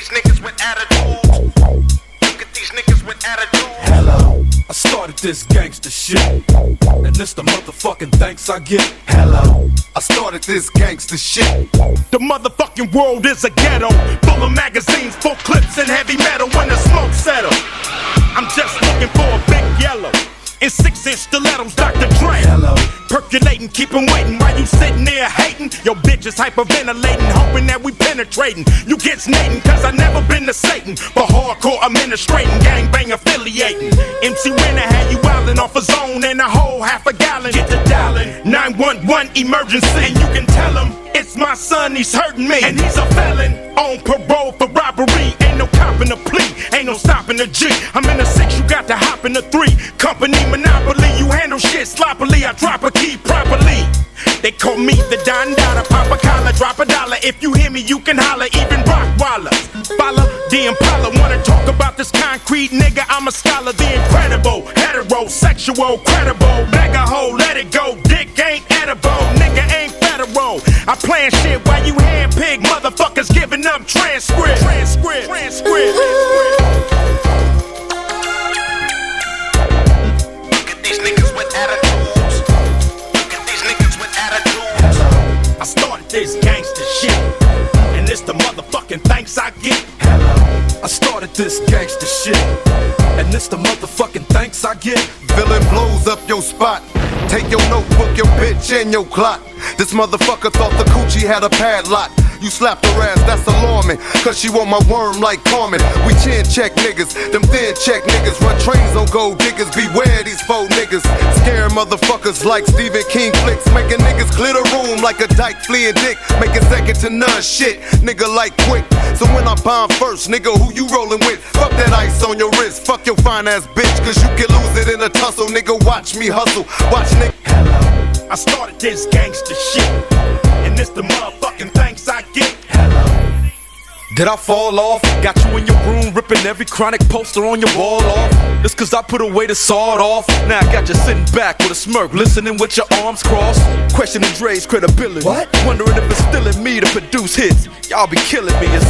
these niggas with attitude. Look at these niggas with attitude. Hello, I started this gangster shit, and it's the motherfucking thanks I get. Hello, I started this gangster shit. The motherfucking world is a ghetto, full of magazines, full clips and heavy metal. When the smoke settles, I'm just looking for a big yellow in 6-inch stilettos, Dr. Dre. Hello, Percolating, keep 'em waiting while you sitting there hating. Your bitch is hyperventilating, hoping that we penetrating. You get snating, cause I never been to Satan. For hardcore administrating, gangbang affiliating. MC Renner had you wildin' off a zone and a whole half a gallon. Get the dialing, 911 emergency. And you can tell him, it's my son, he's hurting me. And he's a felon, on parole for robbery. Ain't no copping a plea, ain't no stopping the G. I'm in the 6, you got to hop in the 3. Company monopoly, you handle shit sloppily. I drop a key properly. They call me the Don Dada, pop a collar, drop a dollar. If you hear me, you can holler, even Rockwaller. Follow the Impala, wanna talk about this concrete nigga? I'm a scholar, the incredible, heterosexual, credible. Bag a hoe, let it go, dick ain't edible, nigga ain't federal. I plan shit while you handpick motherfuckers giving up transcript. Look at these niggas with attitudes. Look at these niggas with attitudes. I started this gangster shit, and it's the motherfucking thanks I get. I started this gangster shit, and it's the motherfucking thanks I get. Villain blows up your spot. Take your notebook, your bitch, and your clock. This motherfucker thought the coochie had a padlock. You slapped her ass, that's alarming, cause she want my worm like Carmen. We chin check niggas, them thin check niggas. Run trains on gold diggers, beware these faux niggas. Scare motherfuckers like Stephen King flicks. Making niggas clear the room like a dyke fleeing dick. Making second to none shit, nigga like quick. So when I bomb first, nigga, who you rolling with? Fuck that ice on your wrist, fuck your fine ass bitch. Cause you can lose it in a tussle, nigga, watch me hustle. Watch nigga. I started this gangster shit, and it's the motherfucking thanks I get. Did I fall off? Got you in your room ripping every chronic poster on your wall off. It's cause I put away the sawed off. Now I got you sitting back with a smirk, listening with your arms crossed, questioning Dre's credibility. What? Wondering if it's still in me to produce hits. Y'all be killing me as if